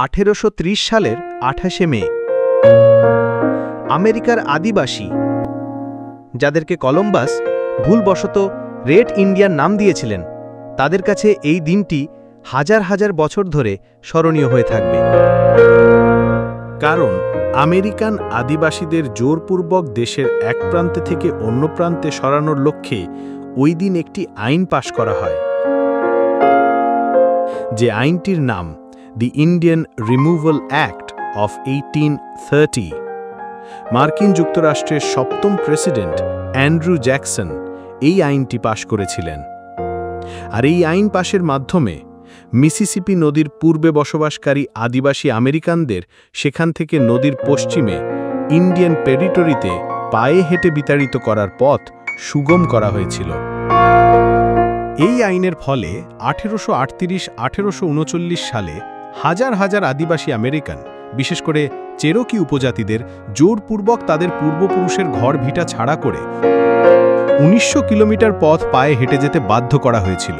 1830 সালের 28শে মে আমেরিকার আদিবাসী, যাদেরকে কলম্বাস ভুলবশত রেড ইন্ডিয়ান নাম দিয়েছিলেন, তাদের কাছে এই দিনটি হাজার হাজার বছর ধরে স্মরণীয় হয়ে থাকবে। কারণ আমেরিকান আদিবাসীদের জোরপূর্বক দেশের এক প্রান্তে থেকে অন্য প্রান্তে সরানোর লক্ষ্যে ওই দিন একটি আইন পাশ করা হয়, যে আইনটির নাম the Indian removal act of 1830। মার্কিন যুক্তরাষ্ট্রের সপ্তম প্রেসিডেন্ট অ্যান্ড্রু জ্যাকসন এই আইনটি পাশ করেছিলেন। আর এই আইন পাশের মাধ্যমে মিসিসিপি নদীর পূর্বে বসবাসকারী আদিবাসী আমেরিকানদের সেখান থেকে নদীর পশ্চিমে ইন্ডিয়ান টেরিটরিতে পায়ে হেঁটে বিতাড়িত করার পথ সুগম করা হয়েছিল। এই আইনের ফলে 1838-1839 সালে হাজার হাজার আদিবাসী আমেরিকান, বিশেষ করে চেরোকি উপজাতিদের জোরপূর্বক তাদের পূর্বপুরুষের ঘর ভিটা ছাড়া করে 1900 কিলোমিটার পথ পায়ে হেঁটে যেতে বাধ্য করা হয়েছিল।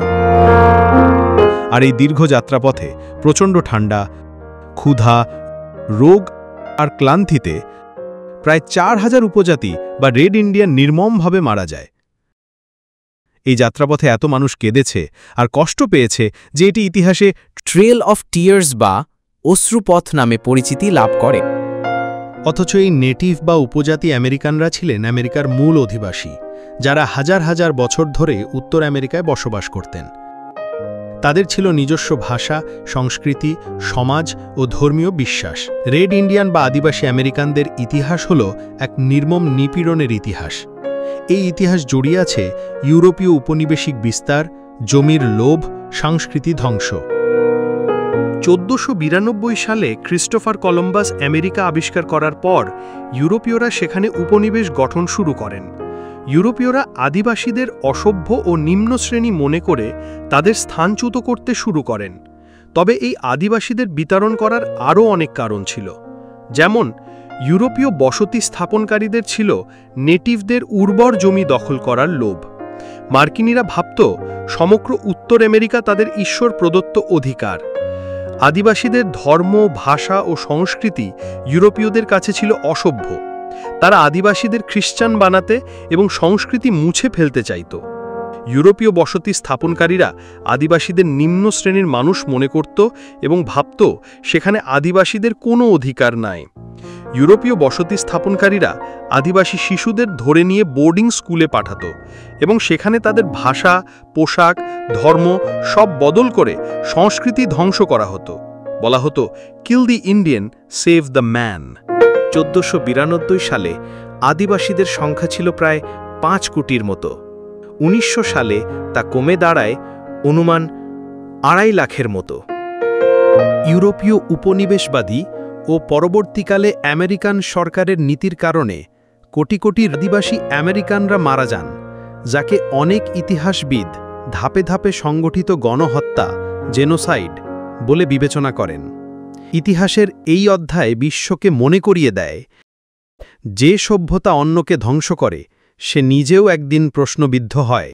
আর এই দীর্ঘ যাত্রাপথে প্রচণ্ড ঠান্ডা, ক্ষুধা, রোগ আর ক্লান্তিতে প্রায় 4000 উপজাতি বা রেড ইন্ডিয়ান নির্মমভাবে মারা যায়। এই যাত্রাপথে এত মানুষ কেঁদেছে আর কষ্ট পেয়েছে যে এটি ইতিহাসে ট্রেল অফ টিয়ার্স বা অশ্রুপথ নামে পরিচিতি লাভ করে। অথচ এই নেটিভ বা উপজাতি আমেরিকানরা ছিলেন আমেরিকার মূল অধিবাসী, যারা হাজার হাজার বছর ধরে উত্তর আমেরিকায় বসবাস করতেন। তাদের ছিল নিজস্ব ভাষা, সংস্কৃতি, সমাজ ও ধর্মীয় বিশ্বাস। রেড ইন্ডিয়ান বা আদিবাসী আমেরিকানদের ইতিহাস হল এক নির্মম নিপীড়নের ইতিহাস। এই ইতিহাস জড়িয়ে আছে ইউরোপীয় উপনিবেশিক বিস্তার, জমির লোভ, সংস্কৃতি ধ্বংস। 1492 সালে ক্রিস্টোফার কলম্বাস আমেরিকা আবিষ্কার করার পর ইউরোপীয়রা সেখানে উপনিবেশ গঠন শুরু করেন। ইউরোপীয়রা আদিবাসীদের অসভ্য ও নিম্ন শ্রেণী মনে করে তাদের স্থানচ্যুত করতে শুরু করেন। তবে এই আদিবাসীদের বিতাড়ন করার আরও অনেক কারণ ছিল। যেমন ইউরোপীয় বসতি স্থাপনকারীদের ছিল নেটিভদের উর্বর জমি দখল করার লোভ। মার্কিনীরা ভাবত সমগ্র উত্তর আমেরিকা তাদের ঈশ্বর প্রদত্ত অধিকার। আদিবাসীদের ধর্ম, ভাষা ও সংস্কৃতি ইউরোপীয়দের কাছে ছিল অসভ্য। তারা আদিবাসীদের খ্রিস্টান বানাতে এবং সংস্কৃতি মুছে ফেলতে চাইত। ইউরোপীয় বসতি স্থাপনকারীরা আদিবাসীদের নিম্ন শ্রেণীর মানুষ মনে করত এবং ভাবত সেখানে আদিবাসীদের কোনো অধিকার নাই। ইউরোপীয় বসতি স্থাপনকারীরা আদিবাসী শিশুদের ধরে নিয়ে বোর্ডিং স্কুলে পাঠাত এবং সেখানে তাদের ভাষা, পোশাক, ধর্ম সব বদল করে সংস্কৃতি ধ্বংস করা হতো। বলা হতো, kill the Indian, save the man. 1492 সালে আদিবাসীদের সংখ্যা ছিল প্রায় 5 কোটির মতো। 1900 সালে তা কমে দাঁড়ায় অনুমান 2.5 লাখের মতো। ইউরোপীয় উপনিবেশবাদী ও পরবর্তীকালে আমেরিকান সরকারের নীতির কারণে কোটি কোটি আদিবাসী আমেরিকানরা মারা যান, যাকে অনেক ইতিহাসবিদ ধাপে ধাপে সংগঠিত গণহত্যা, জেনোসাইড বলে বিবেচনা করেন। ইতিহাসের এই অধ্যায় বিশ্বকে মনে করিয়ে দেয়, যে সভ্যতা অন্যকে ধ্বংস করে সে নিজেও একদিন প্রশ্নবিদ্ধ হয়।